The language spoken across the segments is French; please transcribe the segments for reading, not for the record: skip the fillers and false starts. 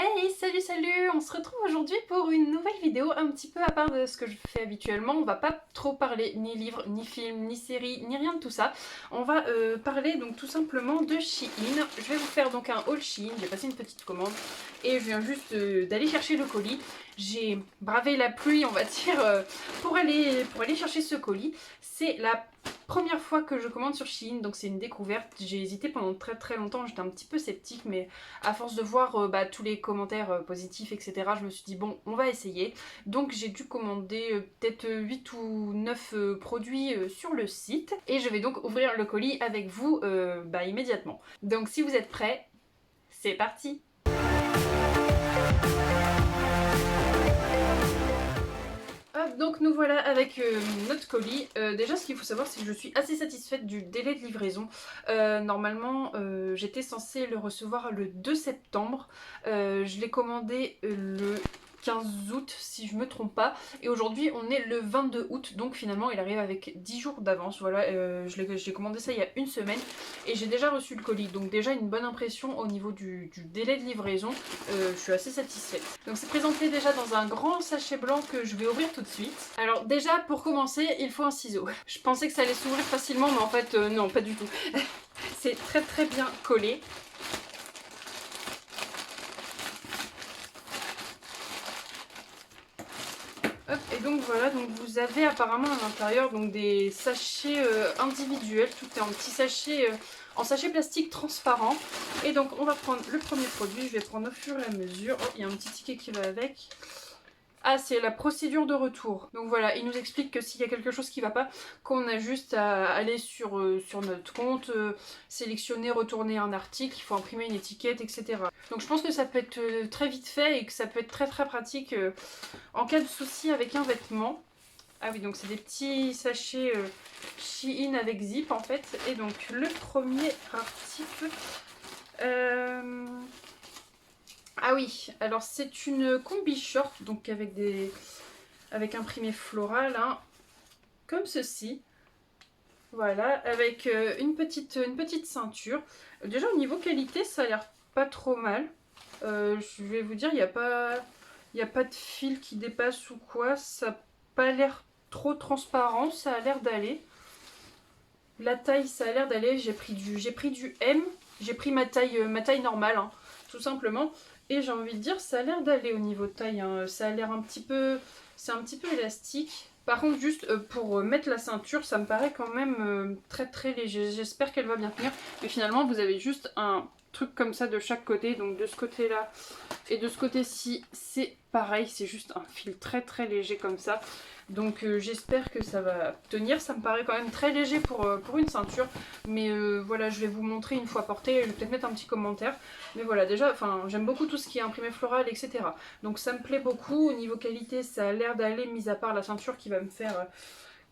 Hey, salut salut! On se retrouve aujourd'hui pour une nouvelle vidéo un petit peu à part de ce que je fais habituellement. On va pas trop parler ni livres, ni films, ni séries, ni rien de tout ça. On va parler donc tout simplement de Shein. Je vais vous faire donc un haul Shein, j'ai passé une petite commande et je viens juste d'aller chercher le colis. J'ai bravé la pluie on va dire pour aller chercher ce colis. C'est la première fois que je commande sur Shein, donc c'est une découverte. J'ai hésité pendant très longtemps, j'étais un petit peu sceptique, mais à force de voir tous les commentaires positifs, etc., je me suis dit bon, on va essayer. Donc j'ai dû commander peut-être 8 ou 9 produits sur le site. Et je vais donc ouvrir le colis avec vous immédiatement. Donc si vous êtes prêts, c'est parti! Hop, donc nous voilà avec notre colis. Déjà ce qu'il faut savoir c'est que je suis assez satisfaite du délai de livraison. Normalement j'étais censée le recevoir le 2 septembre. Je l'ai commandé le 15 août si je me trompe pas. Et aujourd'hui on est le 22 août donc finalement il arrive avec 10 jours d'avance. Voilà, j'ai commandé ça il y a une semaine et j'ai déjà reçu le colis. Donc déjà une bonne impression au niveau du délai de livraison. Je suis assez satisfaite. Donc c'est présenté déjà dans un grand sachet blanc que je vais ouvrir tout de suite. Alors déjà pour commencer il faut un ciseau. Je pensais que ça allait s'ouvrir facilement mais en fait non, pas du tout. C'est très bien collé. Hop, et donc voilà, donc vous avez apparemment à l'intérieur donc des sachets individuels, tout est en petits sachets, en sachet plastique transparent. Et donc on va prendre le premier produit, je vais prendre au fur et à mesure. Oh, il y a un petit ticket qui va avec. Ah, c'est la procédure de retour. Donc voilà, il nous explique que s'il y a quelque chose qui va pas, qu'on a juste à aller sur notre compte, sélectionner, retourner un article, il faut imprimer une étiquette, etc. Donc je pense que ça peut être très vite fait et que ça peut être très pratique en cas de souci avec un vêtement. Ah oui, donc c'est des petits sachets Shein avec zip en fait. Et donc le premier article... Ah oui, alors c'est une combi short, donc avec imprimé floral, hein, comme ceci. Voilà, avec une petite ceinture. Déjà au niveau qualité, ça a l'air pas trop mal. Je vais vous dire, il n'y a pas de fil qui dépasse ou quoi. Ça n'a pas l'air trop transparent, ça a l'air d'aller. La taille, ça a l'air d'aller. J'ai pris du M, j'ai pris ma taille normale, hein, tout simplement. Et j'ai envie de dire, ça a l'air d'aller au niveau de taille, hein. Ça a l'air un petit peu... C'est un petit peu élastique. Par contre, juste pour mettre la ceinture, ça me paraît quand même très léger. J'espère qu'elle va bien tenir. Mais finalement, vous avez juste un truc comme ça de chaque côté. Donc de ce côté-là et de ce côté-ci, c'est pareil. C'est juste un fil très léger comme ça. Donc j'espère que ça va tenir. Ça me paraît quand même très léger pour une ceinture. Mais voilà, je vais vous montrer une fois portée. Je vais peut-être mettre un petit commentaire. Mais voilà, déjà, j'aime beaucoup tout ce qui est imprimé floral, etc. Donc ça me plaît beaucoup. Au niveau qualité, ça a l'air d'aller, mis à part la ceinture qui va me faire...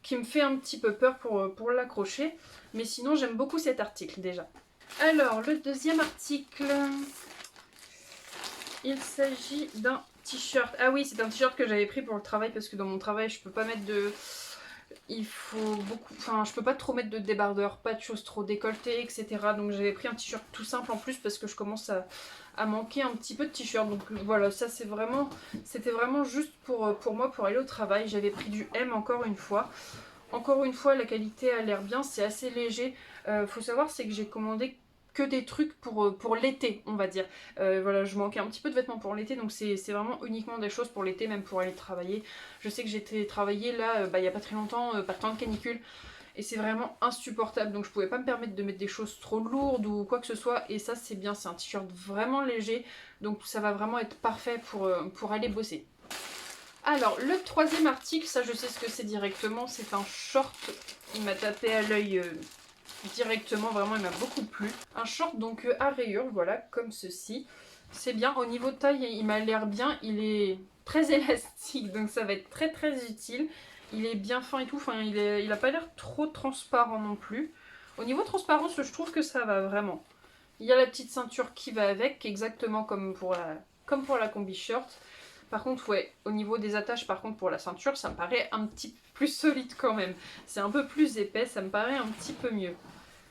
qui me fait un petit peu peur pour l'accrocher. Mais sinon, j'aime beaucoup cet article déjà. Alors, le deuxième article... Il s'agit d'un t-shirt. Ah oui, c'est un t-shirt que j'avais pris pour le travail parce que dans mon travail, je peux pas mettre de... Il faut beaucoup... Enfin, je peux pas trop mettre de débardeur, pas de choses trop décolletées, etc. Donc j'avais pris un t-shirt tout simple en plus parce que je commence à manquer un petit peu de t-shirt. Donc voilà, ça c'est vraiment... C'était vraiment juste pour moi, pour aller au travail. J'avais pris du M encore une fois. Encore une fois, la qualité a l'air bien, c'est assez léger. Faut savoir, c'est que j'ai commandé que des trucs pour l'été, on va dire. Voilà, je manquais un petit peu de vêtements pour l'été, donc c'est vraiment uniquement des choses pour l'été, même pour aller travailler. Je sais que j'étais travailler là, il n'y a pas très longtemps, par temps de canicule, et c'est vraiment insupportable, donc je pouvais pas me permettre de mettre des choses trop lourdes ou quoi que ce soit, et ça c'est bien, c'est un t-shirt vraiment léger, donc ça va vraiment être parfait pour aller bosser. Alors, le troisième article, ça je sais ce que c'est directement, c'est un short, il m'a tapé à l'œil directement, vraiment il m'a beaucoup plu. Un short donc à rayures, voilà, comme ceci. C'est bien, au niveau de taille, il m'a l'air bien, il est très élastique, donc ça va être très utile. Il est bien fin et tout, enfin il a pas l'air trop transparent non plus. Au niveau transparence, je trouve que ça va vraiment. Il y a la petite ceinture qui va avec, exactement comme pour la combi short. Par contre, ouais, au niveau des attaches, par contre, pour la ceinture, ça me paraît un petit plus solide quand même. C'est un peu plus épais, ça me paraît un petit peu mieux.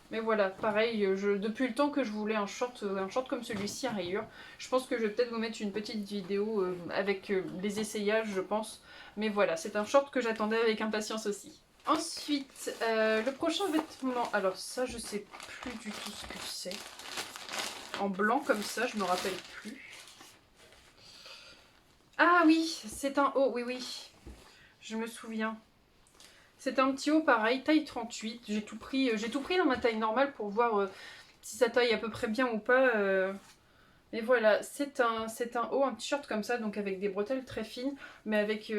Mais voilà, pareil, depuis le temps que je voulais un short comme celui-ci à rayures. Je pense que je vais peut-être vous mettre une petite vidéo avec les essayages, je pense. Mais voilà, c'est un short que j'attendais avec impatience aussi. Ensuite, le prochain vêtement, alors ça je sais plus du tout ce que c'est. En blanc comme ça, je me rappelle plus. Ah oui, c'est un haut, oui oui, je me souviens. C'est un petit haut pareil, taille 38. J'ai tout pris dans ma taille normale pour voir si ça taille à peu près bien ou pas. Mais voilà, c'est un haut, un t-shirt comme ça, donc avec des bretelles très fines, mais avec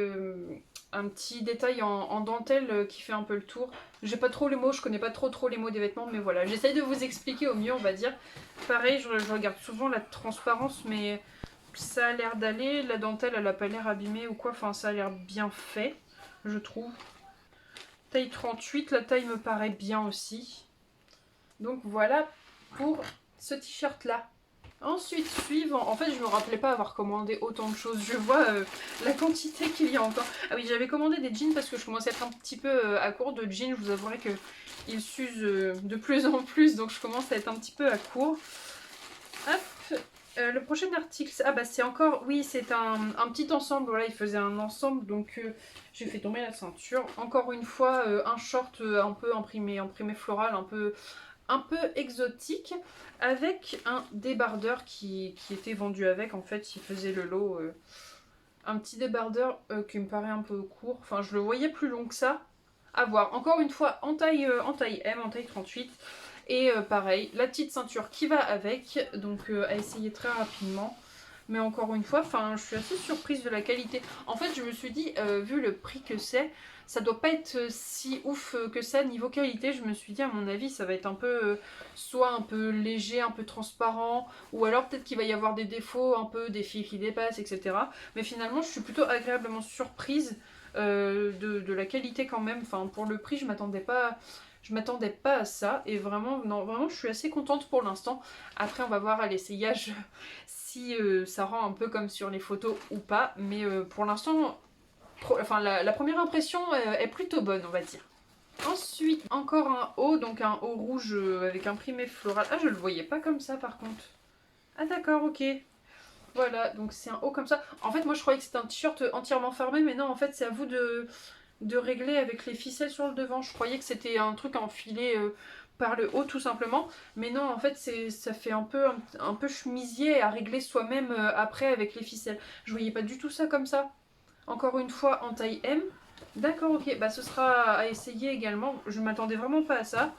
un petit détail en dentelle qui fait un peu le tour. J'ai pas trop les mots, je connais pas trop les mots des vêtements, mais voilà, j'essaye de vous expliquer au mieux, on va dire. Pareil, je regarde souvent la transparence, mais ça a l'air d'aller. La dentelle, elle a pas l'air abîmée ou quoi, enfin ça a l'air bien fait, je trouve. Taille 38, la taille me paraît bien aussi. Donc voilà pour ce t-shirt là. Ensuite, suivant, en fait je me rappelais pas avoir commandé autant de choses. Je vois la quantité qu'il y a encore. Ah oui, j'avais commandé des jeans parce que je commençais à être un petit peu à court de jeans. Je vous avouerai que ils s'usent de plus en plus, donc je commence à être un petit peu à court. Hop, le prochain article, ah bah c'est encore, oui c'est un petit ensemble, voilà il faisait un ensemble donc j'ai fait tomber la ceinture. Encore une fois un short un peu imprimé floral, un peu exotique, avec un débardeur qui était vendu avec, en fait il faisait le lot. Un petit débardeur qui me paraît un peu court, enfin je le voyais plus long que ça, à voir. Encore une fois en taille M, en taille 38. Et pareil, la petite ceinture qui va avec, donc à essayer très rapidement. Mais encore une fois, je suis assez surprise de la qualité. En fait, je me suis dit, vu le prix que c'est, ça doit pas être si ouf que ça niveau qualité. Je me suis dit, à mon avis, ça va être un peu, soit un peu léger, un peu transparent, ou alors peut-être qu'il va y avoir des défauts, un peu des fils qui dépassent, etc. Mais finalement, je suis plutôt agréablement surprise de la qualité quand même. Enfin, pour le prix, je m'attendais pas à ça, et vraiment, non, vraiment je suis assez contente pour l'instant. Après on va voir à l'essayage si ça rend un peu comme sur les photos ou pas, mais pour l'instant, la première impression est plutôt bonne, on va dire. Ensuite, encore un haut, donc un haut rouge avec imprimé floral. Ah, je le voyais pas comme ça par contre. Ah d'accord, ok. Voilà, donc c'est un haut comme ça. En fait, moi je croyais que c'était un t-shirt entièrement fermé, mais non, en fait c'est à vous de régler avec les ficelles sur le devant. Je croyais que c'était un truc enfilé par le haut tout simplement, mais non, en fait ça fait un peu chemisier à régler soi-même après avec les ficelles. Je voyais pas du tout ça comme ça. Encore une fois en taille M. D'accord, ok, bah ce sera à essayer également. Je m'attendais vraiment pas à ça.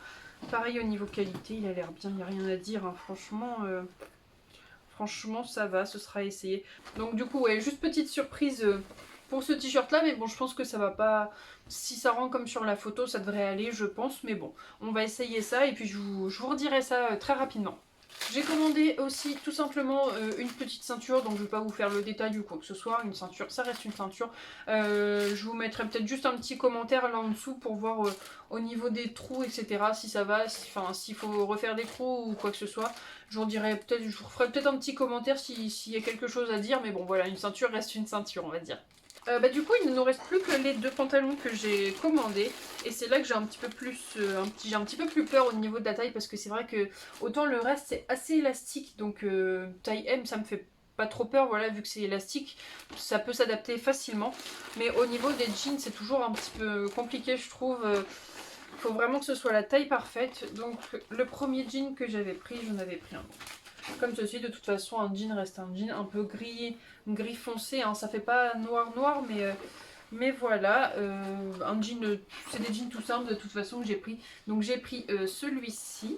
Pareil au niveau qualité, il a l'air bien, il n'y a rien à dire, hein. Franchement ça va, ce sera essayé. Donc du coup, ouais, juste petite surprise pour ce t-shirt là, mais bon, je pense que ça va pas... Si ça rend comme sur la photo, ça devrait aller, je pense, mais bon, on va essayer ça et puis je vous redirai ça très rapidement. J'ai commandé aussi tout simplement une petite ceinture, donc je ne vais pas vous faire le détail ou quoi que ce soit. Une ceinture, ça reste une ceinture. Je vous mettrai peut-être juste un petit commentaire là en dessous pour voir au niveau des trous, etc. si ça va, s'il faut refaire des trous ou quoi que ce soit. Je vous ferai peut-être un petit commentaire s'il y a quelque chose à dire, mais bon voilà, une ceinture reste une ceinture, on va dire. Du coup, il ne nous reste plus que les deux pantalons que j'ai commandés. Et c'est là que j'ai un petit peu plus peur au niveau de la taille, parce que c'est vrai que autant le reste c'est assez élastique, donc taille M ça me fait pas trop peur, voilà, vu que c'est élastique, ça peut s'adapter facilement. Mais au niveau des jeans, c'est toujours un petit peu compliqué, je trouve. Il faut vraiment que ce soit la taille parfaite. Donc le premier jean que j'avais pris, j'en avais pris un comme ceci. De toute façon, un jean reste un jean, un peu gris foncé, hein. Ça fait pas noir, mais voilà, un jean, c'est des jeans tout simples de toute façon que j'ai pris. Donc j'ai pris celui-ci.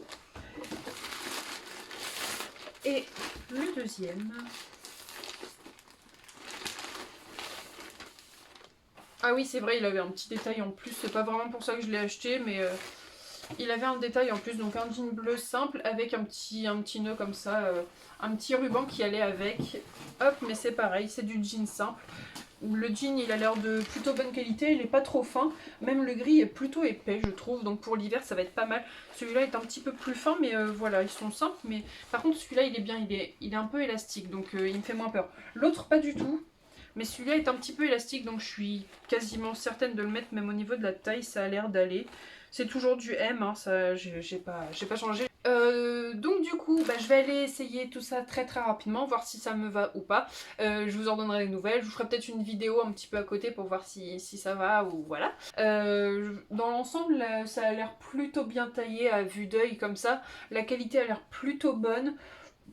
Et le deuxième. Ah oui, c'est vrai, il avait un petit détail en plus. C'est pas vraiment pour ça que je l'ai acheté, mais il avait un détail en plus. Donc un jean bleu simple avec un petit nœud comme ça, un petit ruban qui allait avec. Hop, mais c'est pareil, c'est du jean simple. Le jean, il a l'air de plutôt bonne qualité, il est pas trop fin. Même le gris est plutôt épais, je trouve. Donc pour l'hiver, ça va être pas mal. Celui-là est un petit peu plus fin, mais voilà, ils sont simples. Mais par contre, celui-là, il est bien, il est un peu élastique, donc il me fait moins peur. L'autre, pas du tout. Mais celui-là est un petit peu élastique, donc je suis quasiment certaine de le mettre, même au niveau de la taille, ça a l'air d'aller. C'est toujours du M, hein, ça, j'ai pas changé. Donc du coup, je vais aller essayer tout ça très rapidement, voir si ça me va ou pas. Je vous en donnerai des nouvelles, je vous ferai peut-être une vidéo un petit peu à côté pour voir si ça va ou voilà. Dans l'ensemble, ça a l'air plutôt bien taillé à vue d'œil comme ça. La qualité a l'air plutôt bonne.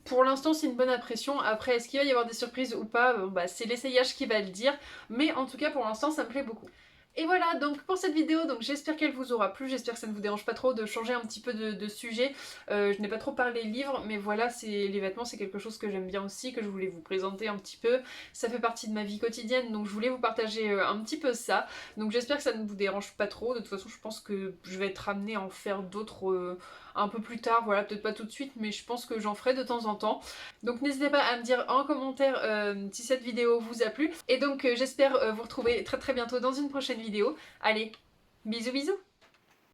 Pour l'instant, c'est une bonne impression. Après, est-ce qu'il va y avoir des surprises ou pas? C'est l'essayage qui va le dire. Mais en tout cas, pour l'instant, ça me plaît beaucoup. Et voilà donc pour cette vidéo, donc j'espère qu'elle vous aura plu, j'espère que ça ne vous dérange pas trop de changer un petit peu de sujet. Je n'ai pas trop parlé livres, mais voilà, les vêtements c'est quelque chose que j'aime bien aussi, que je voulais vous présenter un petit peu. Ça fait partie de ma vie quotidienne, donc je voulais vous partager un petit peu ça. Donc j'espère que ça ne vous dérange pas trop, de toute façon je pense que je vais être amenée à en faire d'autres un peu plus tard, voilà, peut-être pas tout de suite, mais je pense que j'en ferai de temps en temps. Donc n'hésitez pas à me dire en commentaire si cette vidéo vous a plu. Et donc j'espère vous retrouver très bientôt dans une prochaine vidéo. Allez, bisous bisous.